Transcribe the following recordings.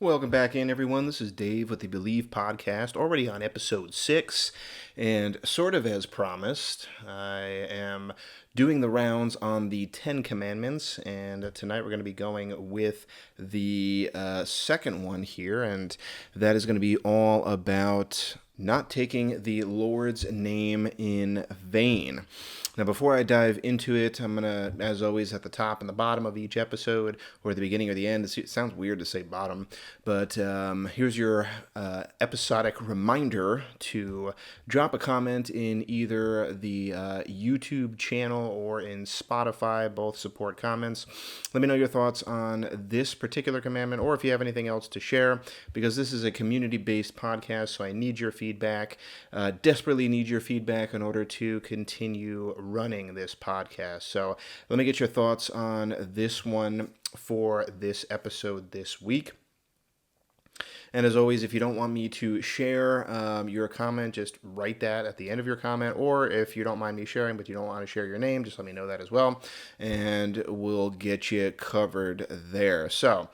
Welcome back in, everyone. This is Dave with the Believe podcast, already on episode 6. And sort of as promised, I am doing the rounds on the 10 Commandments. And tonight we're going to be going with the second one here. And that is going to be all about not taking the Lord's name in vain. Now, before I dive into it, I'm going to, as always, at the top and the bottom of each episode, or the beginning or the end, it sounds weird to say bottom, but here's your episodic reminder to drop a comment in either the YouTube channel or in Spotify. Both support comments. Let me know your thoughts on this particular commandment, or if you have anything else to share, because this is a community-based podcast, so I need your feedback, desperately need your feedback in order to continue running this podcast. So let me get your thoughts on this one for this episode this week. And as always, if you don't want me to share your comment, just write that at the end of your comment. Or if you don't mind me sharing, but you don't want to share your name, just let me know that as well. And we'll get you covered there. So,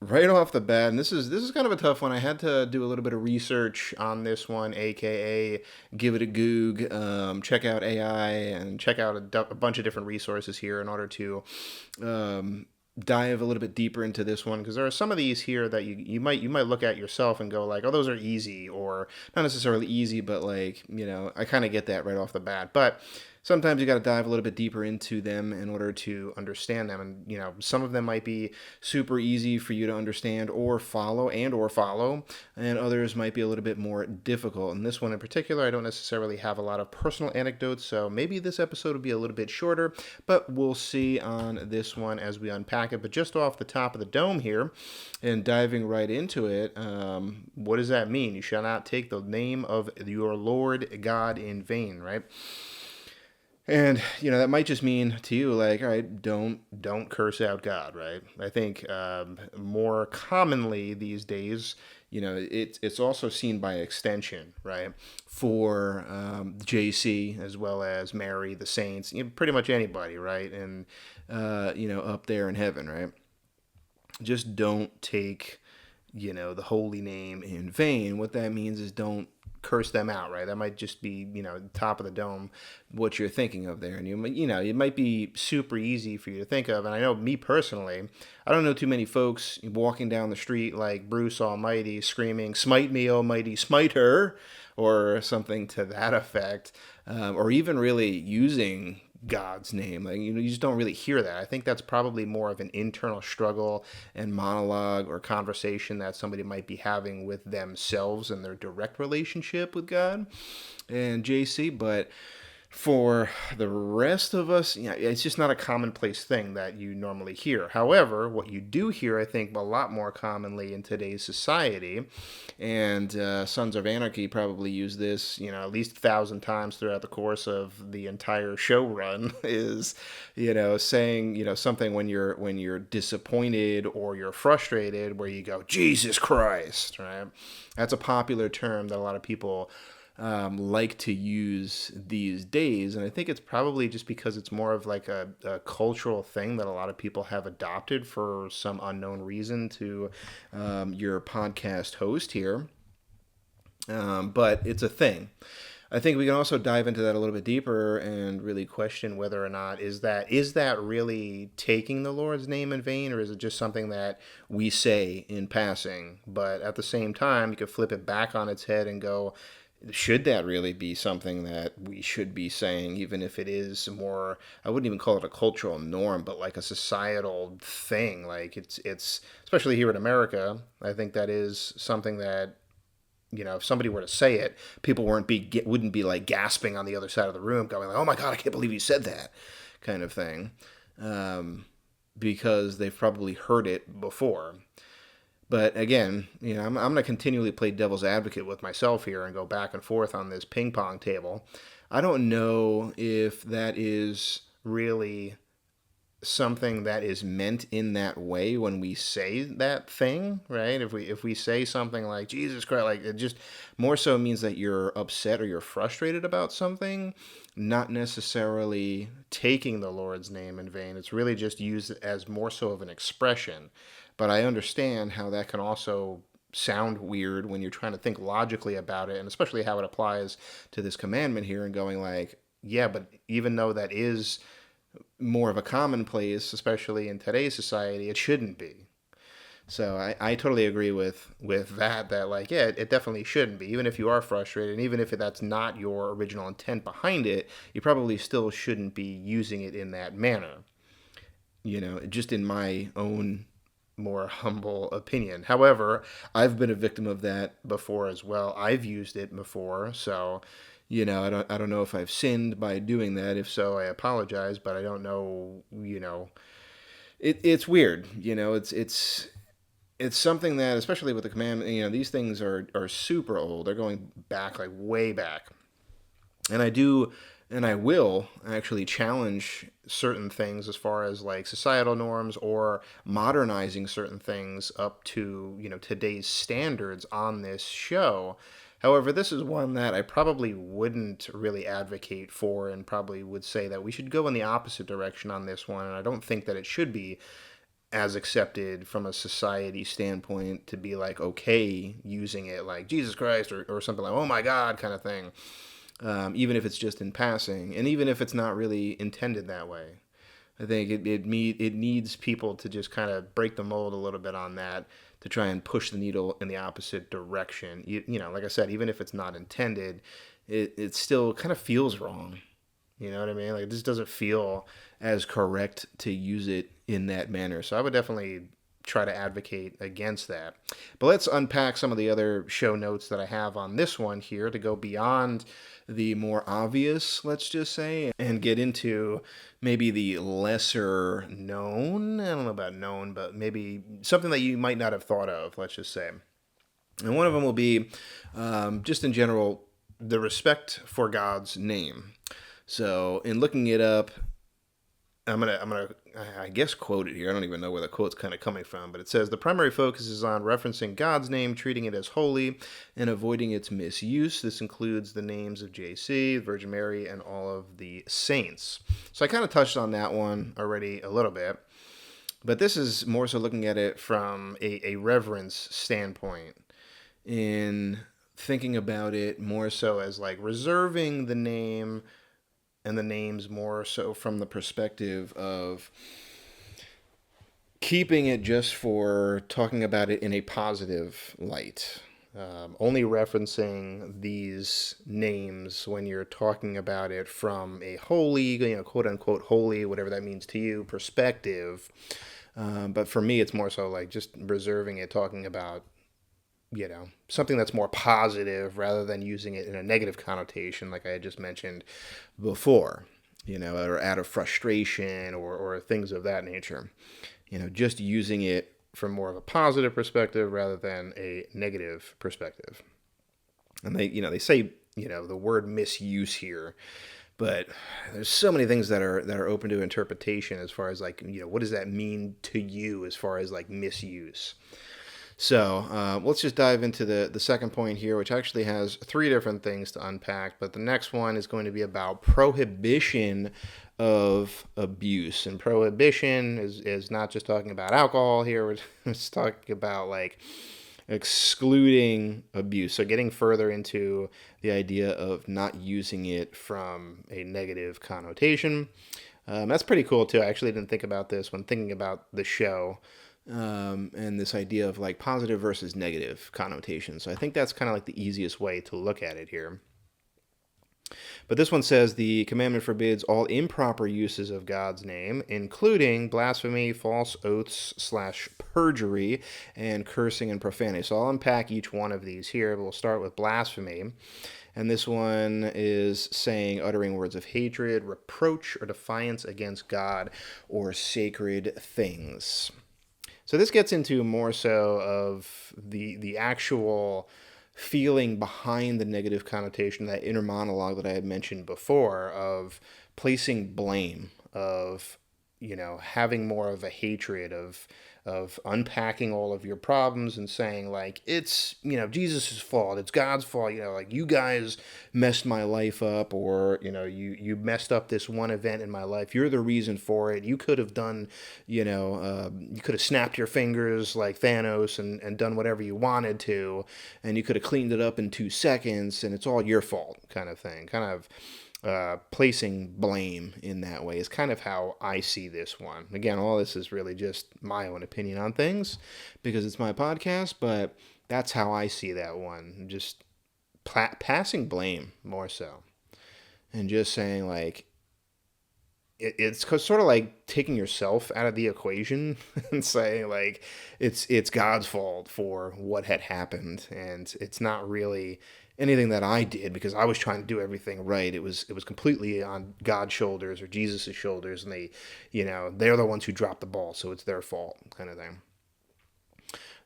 right off the bat, and this is kind of a tough one. I had to do a little bit of research on this one, aka give it a goog, check out AI, and check out a bunch of different resources here in order to dive a little bit deeper into this one, because there are some of these here that you might look at yourself and go like, oh, those are easy, or not necessarily easy, but like, I kind of get that right off the bat. But sometimes you got to dive a little bit deeper into them in order to understand them. And, some of them might be super easy for you to understand or follow, and others might be a little bit more difficult. And this one in particular, I don't necessarily have a lot of personal anecdotes, so maybe this episode will be a little bit shorter, but we'll see on this one as we unpack it. But just off the top of the dome here and diving right into it, what does that mean? You shall not take the name of your Lord God in vain, right? And that might just mean to you like, all right, don't curse out God, right? I think more commonly these days, it's also seen by extension, right? For JC as well as Mary, the saints, pretty much anybody, right? And up there in heaven, right? Just don't take the holy name in vain. What that means is don't curse them out, right? That might just be, top of the dome, what you're thinking of there. And it might be super easy for you to think of. And I know me personally, I don't know too many folks walking down the street like Bruce Almighty screaming, "Smite me, Almighty, smite her," or something to that effect, or even really using God's name. Like, you just don't really hear that. I think that's probably more of an internal struggle and monologue or conversation that somebody might be having with themselves and their direct relationship with God and JC. But for the rest of us, it's just not a commonplace thing that you normally hear. However, what you do hear, I think, a lot more commonly in today's society, and Sons of Anarchy probably use this, at least 1,000 times throughout the course of the entire show run, is, saying, something when you're disappointed or you're frustrated, where you go, "Jesus Christ," right? That's a popular term that a lot of people like to use these days. And I think it's probably just because it's more of like a cultural thing that a lot of people have adopted for some unknown reason to your podcast host here. But it's a thing. I think we can also dive into that a little bit deeper and really question whether or not is that really taking the Lord's name in vain, or is it just something that we say in passing? But at the same time, you could flip it back on its head and go, should that really be something that we should be saying, even if it is more, I wouldn't even call it a cultural norm, but like a societal thing? Like it's especially here in America, I think that is something that, if somebody were to say it, people wouldn't be like gasping on the other side of the room going like, "Oh my God, I can't believe you said that," kind of thing, because they've probably heard it before. But again, I'm going to continually play devil's advocate with myself here and go back and forth on this ping pong table. I don't know if that is really something that is meant in that way when we say that thing, right? If we say something like "Jesus Christ," like it just more so means that you're upset or you're frustrated about something, not necessarily taking the Lord's name in vain. It's really just used as more so of an expression. but I understand how that can also sound weird when you're trying to think logically about it, and especially how it applies to this commandment here and going like, yeah, but even though that is more of a commonplace, especially in today's society, it shouldn't be. So I totally agree with that like, yeah, it definitely shouldn't be. Even if you are frustrated, and even if that's not your original intent behind it, you probably still shouldn't be using it in that manner. Just in my own more humble opinion. However, I've been a victim of that before as well. I've used it before, so I don't know if I've sinned by doing that. If so, I apologize, but I don't know. It's weird. It's something that, especially with the commandment, these things are super old. They're going back, like way back. And I do, and I will actually challenge certain things as far as like societal norms or modernizing certain things up to, today's standards on this show. However, this is one that I probably wouldn't really advocate for, and probably would say that we should go in the opposite direction on this one. And I don't think that it should be as accepted from a society standpoint to be like okay using it like Jesus Christ or something like oh my God kind of thing, even if it's just in passing and even if it's not really intended that way. I think it needs people to just kind of break the mold a little bit on that to try and push the needle in the opposite direction. Like I said, even if it's not intended, it still kind of feels wrong. You know what I mean? Like, this doesn't feel as correct to use it in that manner. So I would definitely try to advocate against that. But let's unpack some of the other show notes that I have on this one here to go beyond the more obvious, let's just say, and get into maybe the lesser known. I don't know about known, but maybe something that you might not have thought of, let's just say. And one of them will be just in general, the respect for God's name. So in looking it up, I'm gonna I guess quote it here. I don't even know where the quote's kind of coming from, but it says the primary focus is on referencing God's name, treating it as holy, and avoiding its misuse. This includes the names of JC, Virgin Mary, and all of the saints. So I kind of touched on that one already a little bit, but this is more so looking at it from a reverence standpoint, in thinking about it more so as like reserving the name and the names more so from the perspective of keeping it just for talking about it in a positive light. Only referencing these names when you're talking about it from a holy, quote unquote holy, whatever that means to you, perspective. But for me, it's more so like just reserving it, talking about something that's more positive rather than using it in a negative connotation, like I had just mentioned before, or out of frustration or things of that nature. Just using it from more of a positive perspective rather than a negative perspective. And they say, the word misuse here, but there's so many things that are open to interpretation as far as like, what does that mean to you as far as like misuse? So let's just dive into the second point here, which actually has three different things to unpack. But the next one is going to be about prohibition of abuse. And prohibition is not just talking about alcohol here. We're just talking about like excluding abuse. So getting further into the idea of not using it from a negative connotation. That's pretty cool too. I actually didn't think about this when thinking about the show. And this idea of like positive versus negative connotation. So I think that's kind of like the easiest way to look at it here. But this one says the commandment forbids all improper uses of God's name, including blasphemy, false oaths / perjury, and cursing and profanity. So I'll unpack each one of these here. We'll start with blasphemy. And this one is saying uttering words of hatred, reproach, or defiance against God or sacred things. So this gets into more so of the actual feeling behind the negative connotation, that inner monologue that I had mentioned before, of placing blame, of having more of a hatred of unpacking all of your problems and saying like it's Jesus' fault, it's God's fault, like you guys messed my life up, or you messed up this one event in my life, you're the reason for it, you could have done, you could have snapped your fingers like Thanos and done whatever you wanted to, and you could have cleaned it up in 2 seconds, and it's all your fault, kind of thing, kind of placing blame in that way is kind of how I see this one. Again, all this is really just my own opinion on things because it's my podcast, but that's how I see that one. Just passing blame more so. And just saying, like, it's sort of like taking yourself out of the equation and saying, like, it's God's fault for what had happened. And it's not really anything that I did because I was trying to do everything right. It was completely on God's shoulders or Jesus' shoulders, and they're the ones who dropped the ball, so it's their fault, kind of thing.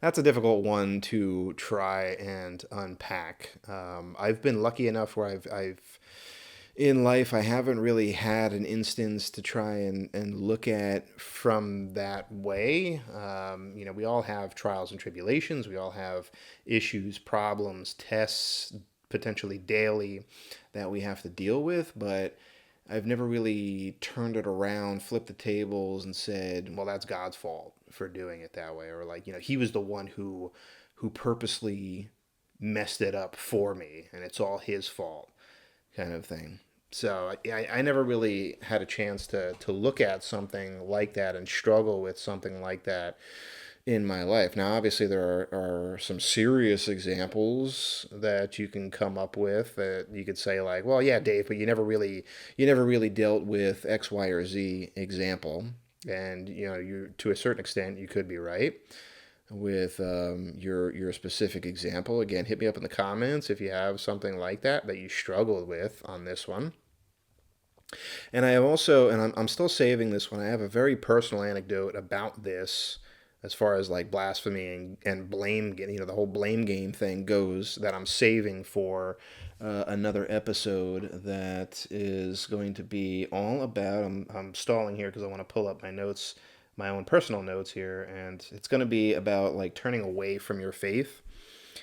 That's a difficult one to try and unpack. I've been lucky enough where I've in life, I haven't really had an instance to try and look at from that way. We all have trials and tribulations. We all have issues, problems, tests, potentially daily, that we have to deal with. But I've never really turned it around, flipped the tables, and said, "Well, that's God's fault for doing it that way," or like, He was the one who purposely messed it up for me, and it's all His fault, kind of thing. So I never really had a chance to look at something like that and struggle with something like that in my life. Now, obviously, there are some serious examples that you can come up with that you could say like, well, yeah, Dave, but you never really dealt with X, Y, or Z example, and you to a certain extent you could be right with your specific example. Again, hit me up in the comments if you have something like that you struggled with on this one. And I have also, and I'm still saving this one, I have a very personal anecdote about this as far as like blasphemy and blame, the whole blame game thing goes, that I'm saving for another episode that is going to be all about, I'm stalling here because I want to pull up my notes, my own personal notes here, and it's going to be about like turning away from your faith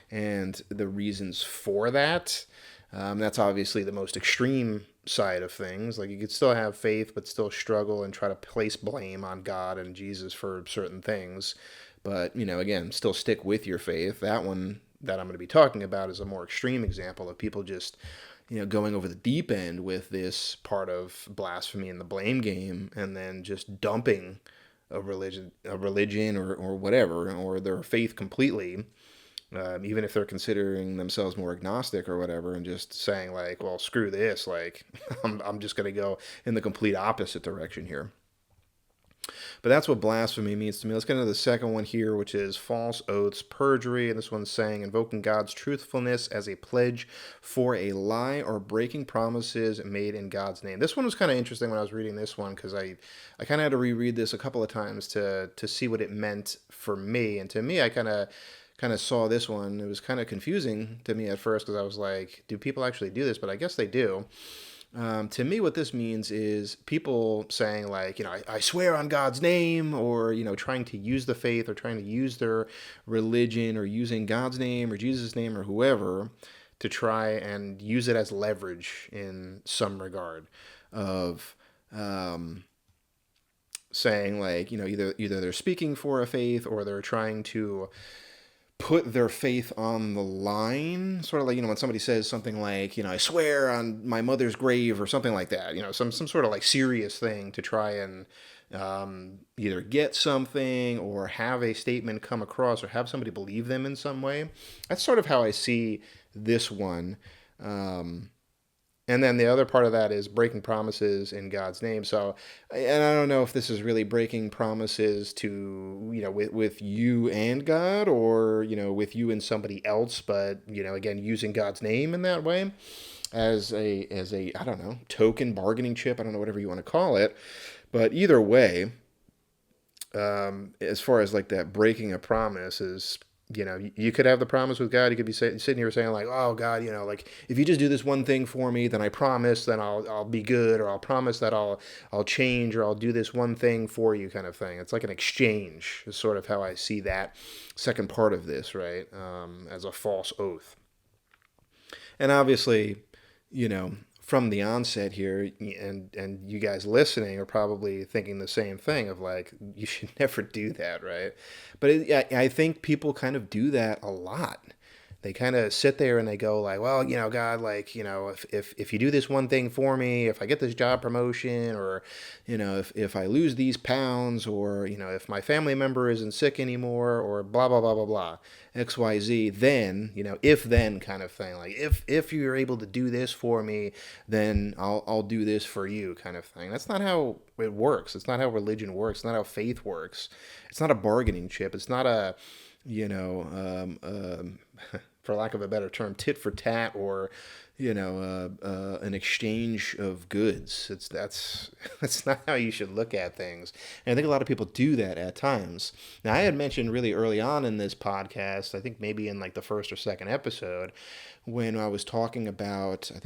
and the reasons for that. That's obviously the most extreme side of things. Like you could still have faith, but still struggle and try to place blame on God and Jesus for certain things. But, again, still stick with your faith. That one that I'm going to be talking about is a more extreme example of people just, going over the deep end with this part of blasphemy and the blame game, and then just dumping a religion or whatever, or their faith completely. Even if they're considering themselves more agnostic or whatever, and just saying like, well, screw this, like I'm just going to go in the complete opposite direction here. But that's what blasphemy means to me. Let's get into the second one here, which is false oaths, perjury. And this one's saying invoking God's truthfulness as a pledge for a lie or breaking promises made in God's name. This one was kind of interesting when I was reading this one because I kind of had to reread this a couple of times to see what it meant for me. And to me, I kind of saw this one. It was kind of confusing to me at first because I was like, do people actually do this? But I guess they do. To me, what this means is people saying like, I swear on God's name, or, trying to use the faith or trying to use their religion or using God's name or Jesus' name or whoever to try and use it as leverage in some regard of saying like, either they're speaking for a faith or they're trying to put their faith on the line, sort of like, when somebody says something like, I swear on my mother's grave or something like that, some sort of like serious thing to try and either get something or have a statement come across or have somebody believe them in some way. That's sort of how I see this one. And then the other part of that is breaking promises in God's name. So, and I don't know if this is really breaking promises to, with you and God, or, with you and somebody else, but, again, using God's name in that way as a, I don't know, token bargaining chip. I don't know, whatever you want to call it. But either way, as far as like that breaking a promise is You could have the promise with God. You could be sitting here saying like, "Oh God, like if you just do this one thing for me, then I promise, then I'll be good, or I'll promise that I'll change, or I'll do this one thing for you," kind of thing. It's like an exchange. Is sort of how I see that second part of this, right? As a false oath, and obviously, from the onset here, and you guys listening are probably thinking the same thing of like, you should never do that, right? But I think people kind of do that a lot. They kind of sit there and they go like, well, God, like, if you do this one thing for me, if I get this job promotion, or, if I lose these pounds, or, if my family member isn't sick anymore, or blah, blah, blah, blah, blah, XYZ, then, if then kind of thing. Like, if you're able to do this for me, then I'll do this for you kind of thing. That's not how it works. It's not how religion works. It's not how faith works. It's not a bargaining chip. It's not a, for lack of a better term, tit for tat, or an exchange of goods. That's not how you should look at things. And I think a lot of people do that at times. Now, I had mentioned really early on in this podcast, I think maybe in like the first or second episode, when I was talking about, was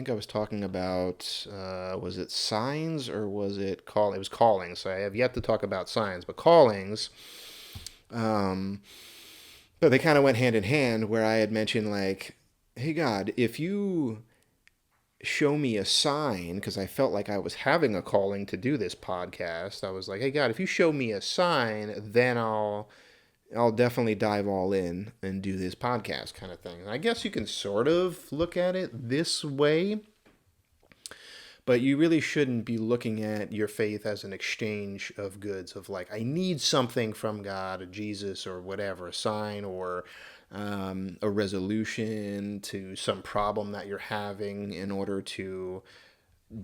it signs or was it call? It was callings. So I have yet to talk about signs, but callings. So they kind of went hand in hand, where I had mentioned like, hey God, if you show me a sign, because I felt like I was having a calling to do this podcast. I was like, hey God, if you show me a sign, then I'll definitely dive all in and do this podcast kind of thing. And I guess you can sort of look at it this way, but you really shouldn't be looking at your faith as an exchange of goods, of like, I need something from God, or Jesus, or whatever, a sign, or a resolution to some problem that you're having in order to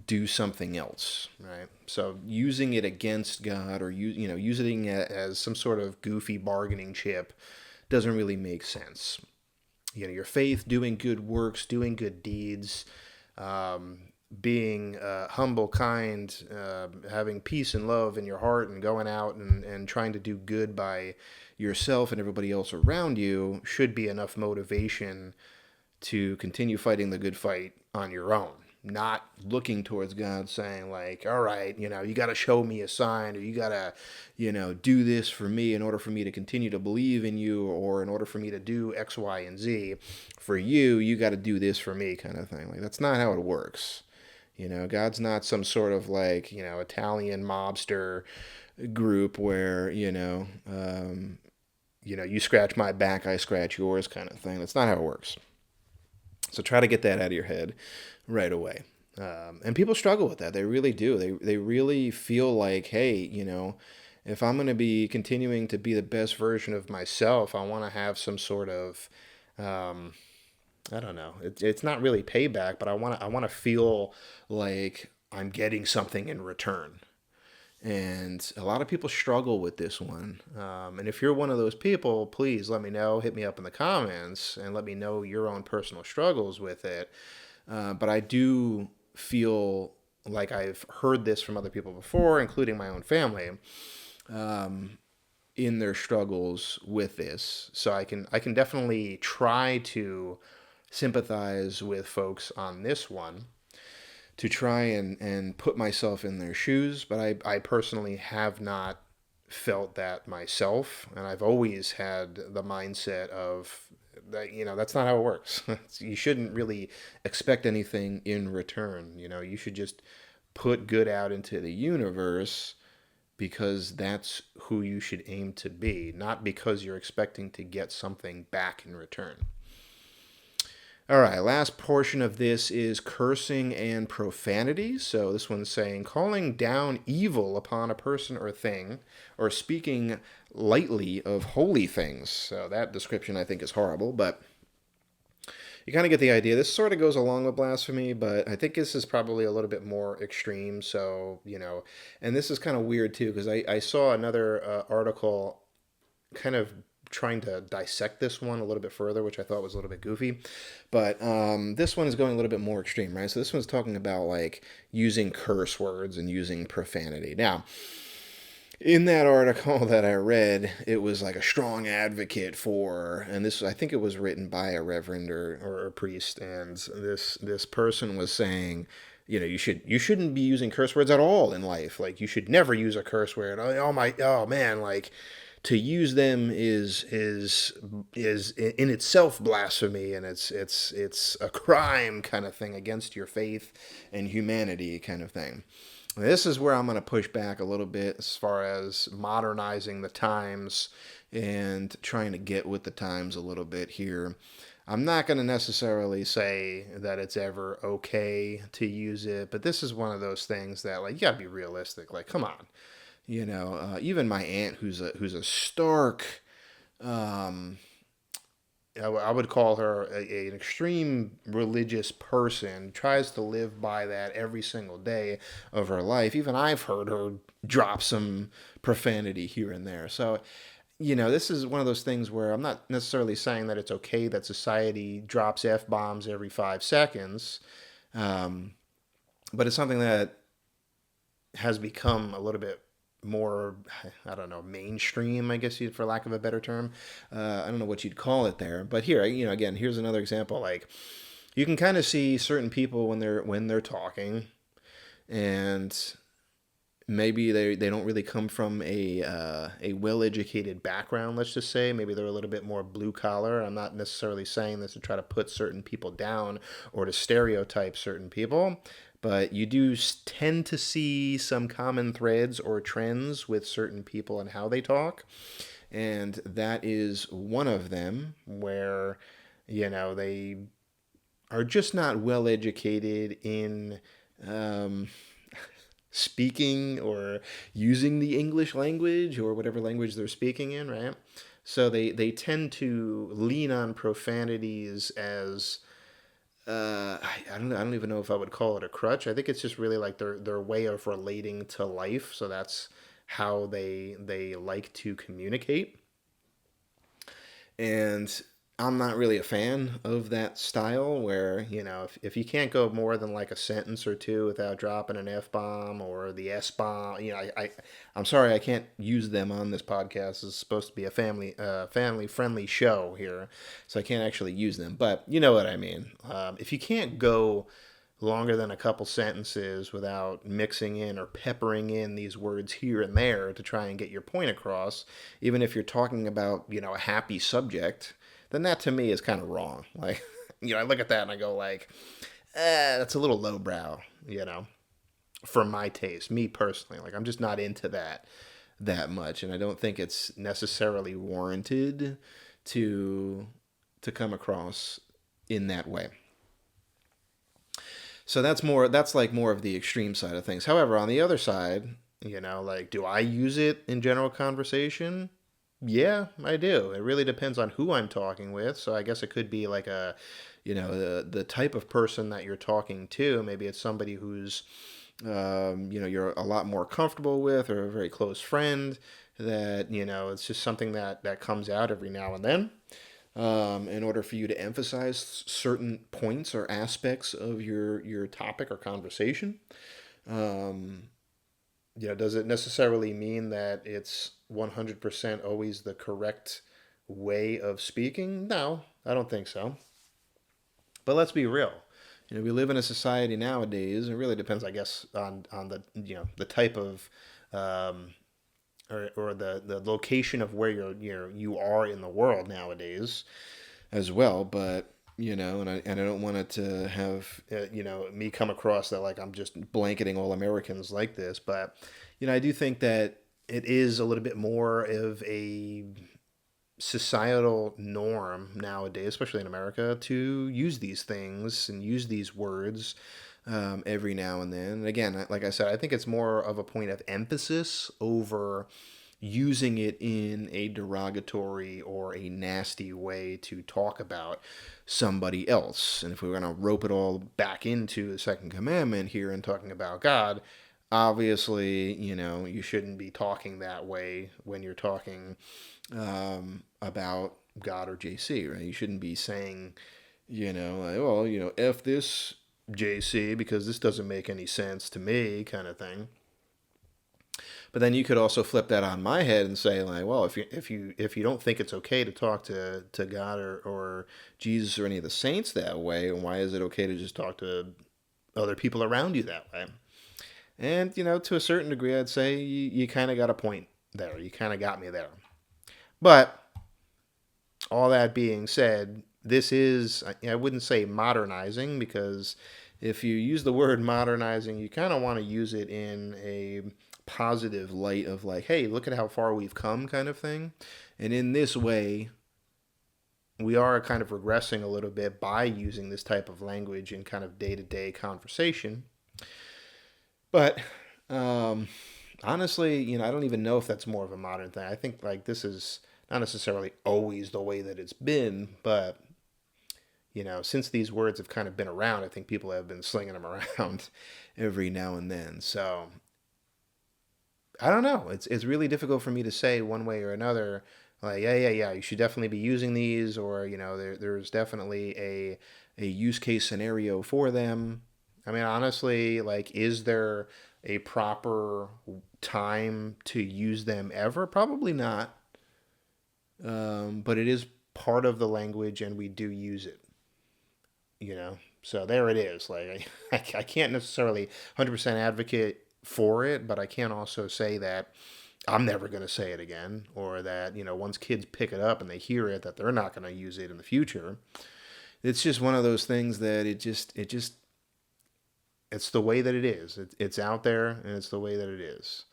do something else, right? So using it against God, or using it as some sort of goofy bargaining chip doesn't really make sense. Your faith, doing good works, doing good deeds, being humble, kind, having peace and love in your heart, and going out and trying to do good by yourself and everybody else around you should be enough motivation to continue fighting the good fight on your own. Not looking towards God saying like, all right, you got to show me a sign, or you got to, do this for me in order for me to continue to believe in you, or in order for me to do X, Y, and Z for you, you got to do this for me kind of thing. Like, that's not how it works. God's not some sort of like, Italian mobster group where, you scratch my back, I scratch yours kind of thing. That's not how it works. So try to get that out of your head right away. And people struggle with that. They really do. They really feel like, hey, if I'm going to be continuing to be the best version of myself, I want to have some sort of, I don't know. It's not really payback, but I want to feel like I'm getting something in return. And a lot of people struggle with this one. And if you're one of those people, please let me know. Hit me up in the comments and let me know your own personal struggles with it. But I do feel like I've heard this from other people before, including my own family, in their struggles with this. So I can definitely try to sympathize with folks on this one, to try and put myself in their shoes, but I personally have not felt that myself, and I've always had the mindset of that, that's not how it works. You shouldn't really expect anything in return. You should just put good out into the universe, because that's who you should aim to be, not because you're expecting to get something back in return. All right, last portion of this is cursing and profanity. So this one's saying calling down evil upon a person or thing, or speaking lightly of holy things. So that description I think is horrible, but you kind of get the idea. This sort of goes along with blasphemy, but I think this is probably a little bit more extreme. So, and this is kind of weird too, because I saw another article kind of trying to dissect this one a little bit further, which I thought was a little bit goofy. But this one is going a little bit more extreme, right? So this one's talking about like using curse words and using profanity. Now, In that article that I read, it was like a strong advocate for, and this I think it was written by a reverend or a priest, and this person was saying, you shouldn't be using curse words at all in life. Like you should never use a curse word. Oh man, like to use them is in itself blasphemy, and it's a crime kind of thing against your faith and humanity kind of thing. This is where I'm going to push back a little bit as far as modernizing the times and trying to get with the times a little bit here. I'm not going to necessarily say that it's ever okay to use it, but this is one of those things that, like, you got to be realistic. Like, come on. Even my aunt, who's a stark, um, I would call her an extreme religious person, tries to live by that every single day of her life. Even I've heard her drop some profanity here and there. So, this is one of those things where I'm not necessarily saying that it's okay that society drops F bombs every 5 seconds, um, but it's something that has become a little bit more, I don't know, mainstream, I guess, for lack of a better term. I don't know what you'd call it there, but here, again, here's another example. Like you can kind of see certain people when they're talking, and maybe they don't really come from a well educated background. Let's just say maybe they're a little bit more blue collar. I'm not necessarily saying this to try to put certain people down or to stereotype certain people, but you do tend to see some common threads or trends with certain people and how they talk, and that is one of them where they are just not well educated in um, speaking or using the English language or whatever language they're speaking in, right? So they tend to lean on profanities as I don't even know if I would call it a crutch. I think it's just really like their way of relating to life. So that's how they like to communicate. And I'm not really a fan of that style where, if you can't go more than like a sentence or two without dropping an F bomb or the S bomb, I'm sorry, I can't use them on this podcast. It's supposed to be a family friendly show here, so I can't actually use them. But you know what I mean. If you can't go longer than a couple sentences without mixing in or peppering in these words here and there to try and get your point across, even if you're talking about, a happy subject, then that to me is kind of wrong. Like, I look at that and I go like, that's a little lowbrow, for my taste, me personally. Like, I'm just not into that much, and I don't think it's necessarily warranted to come across in that way. So that's like more of the extreme side of things. However, on the other side, like, do I use it in general conversation? Yeah, I do. It really depends on who I'm talking with. So I guess it could be like the type of person that you're talking to. Maybe it's somebody who's, you're a lot more comfortable with, or a very close friend that, it's just something that comes out every now and then, in order for you to emphasize certain points or aspects of your topic or conversation. Um, does it necessarily mean that it's 100% always the correct way of speaking? No, I don't think so. But let's be real. We live in a society nowadays. It really depends, I guess, on the the type of um, or the location of where you are in the world nowadays as well. But and I don't want it to have me come across that like I'm just blanketing all Americans like this. But I do think that it is a little bit more of a societal norm nowadays, especially in America, to use these things and use these words every now and then. And again, like I said, I think it's more of a point of emphasis over using it in a derogatory or a nasty way to talk about somebody else. And if we were going to rope it all back into the Second Commandment here and talking about God, obviously, you shouldn't be talking that way when you're talking about God or JC, right? You shouldn't be saying, like, well, F this JC because this doesn't make any sense to me, kind of thing. But then you could also flip that on my head and say like, well, if you don't think it's okay to talk to God or Jesus or any of the saints that way, why is it okay to just talk to other people around you that way? And to a certain degree, I'd say you kind of got a point there. You kind of got me there. But all that being said, this is, I wouldn't say modernizing, because if you use the word modernizing, you kind of want to use it in a positive light of like, hey, look at how far we've come kind of thing. And in this way, we are kind of regressing a little bit by using this type of language in kind of day-to-day conversation. But honestly, I don't even know if that's more of a modern thing. I think like this is not necessarily always the way that it's been, but since these words have kind of been around, I think people have been slinging them around every now and then. So I don't know. It's really difficult for me to say one way or another. Like, yeah, you should definitely be using these, or there's definitely a use case scenario for them. I mean, honestly, like, is there a proper time to use them ever? Probably not. But it is part of the language, and we do use it. So there it is. Like, I can't necessarily 100% advocate for it, but I can't also say that I'm never going to say it again, or that once kids pick it up and they hear it, that they're not going to use it in the future. It's just one of those things that it's the way that it is. It's out there, and it's the way that it is.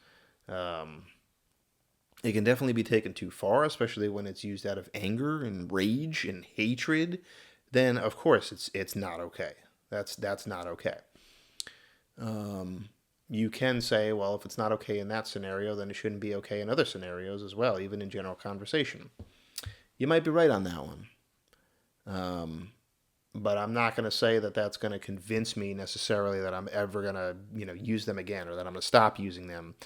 It can definitely be taken too far, especially when it's used out of anger and rage and hatred. Then of course it's not okay. That's not okay. You can say, well, if it's not okay in that scenario, then it shouldn't be okay in other scenarios as well, even in general conversation. You might be right on that one. But I'm not going to say that that's going to convince me necessarily that I'm ever going to, use them again, or that I'm going to stop using them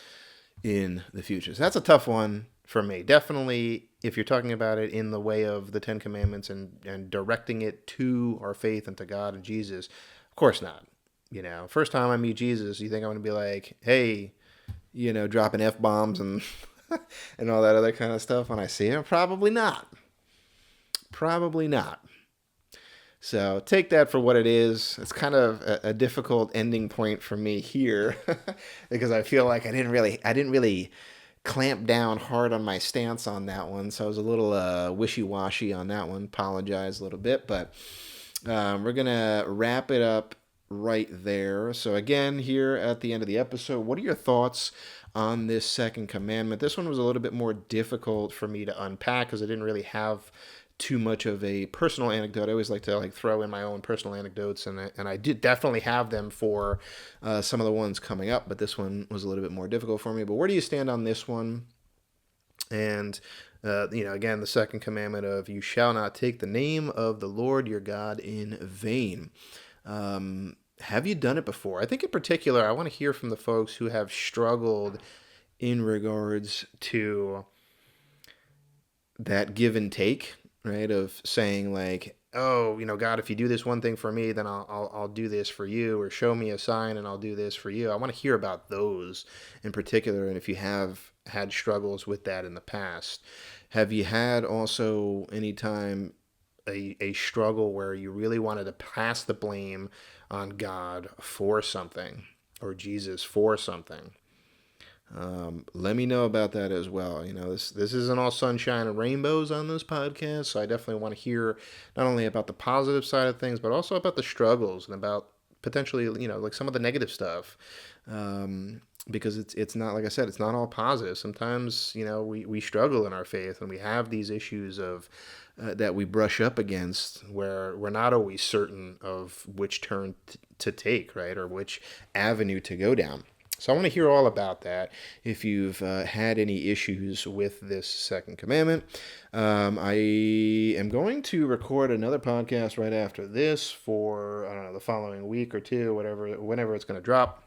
in the future. So that's a tough one for me. Definitely, if you're talking about it in the way of the Ten Commandments and directing it to our faith and to God and Jesus, of course not. First time I meet Jesus, you think I'm going to be like, hey, dropping F-bombs and and all that other kind of stuff when I see him? Probably not. Probably not. So take that for what it is. It's kind of a difficult ending point for me here because I feel like I didn't really clamp down hard on my stance on that one. So I was a little wishy-washy on that one. Apologize a little bit, but we're going to wrap it up right there. So again, here at the end of the episode, what are your thoughts on this second commandment? This one was a little bit more difficult for me to unpack because I didn't really have too much of a personal anecdote. I always like to throw in my own personal anecdotes, and I did definitely have them for some of the ones coming up, but this one was a little bit more difficult for me. But where do you stand on this one? And again, the second commandment of you shall not take the name of the Lord your God in vain. Have you done it before? I think in particular, I want to hear from the folks who have struggled in regards to that give and take, right? Of saying like, oh, God, if you do this one thing for me, then I'll do this for you, or show me a sign and I'll do this for you. I want to hear about those in particular, and if you have had struggles with that in the past. Have you had also any time a struggle where you really wanted to pass the blame on God for something, or Jesus for something? Let me know about that as well. This isn't all sunshine and rainbows on this podcast, so I definitely want to hear not only about the positive side of things, but also about the struggles and about potentially, like some of the negative stuff. Because it's not, like I said, it's not all positive. Sometimes, we struggle in our faith, and we have these issues of that we brush up against, where we're not always certain of which turn to take, right, or which avenue to go down. So I want to hear all about that. If you've had any issues with this second commandment, I am going to record another podcast right after this for, I don't know, the following week or two, whenever it's going to drop.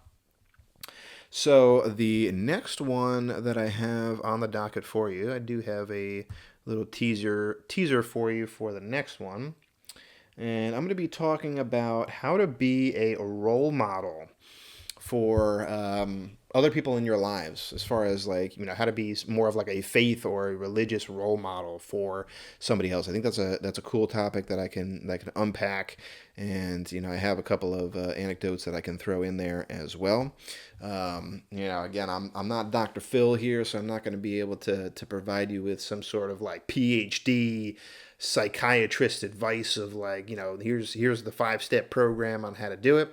So the next one that I have on the docket for you, I do have a little teaser for you for the next one. And I'm going to be talking about how to be a role model for other people in your lives, as far as like, how to be more of like a faith or a religious role model for somebody else. I think that's a cool topic that I can unpack, and I have a couple of anecdotes that I can throw in there as well. Again, I'm not Dr. Phil here, so I'm not going to be able to provide you with some sort of like PhD psychiatrist advice of like, here's the 5-step program on how to do it,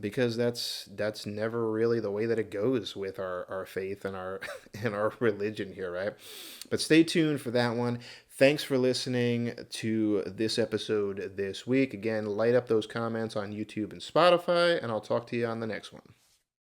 because that's never really the way that it goes with our faith and our and our religion here, right? But stay tuned for that one. Thanks for listening to this episode this week. Again, light up those comments on YouTube and Spotify, and I'll talk to you on the next one.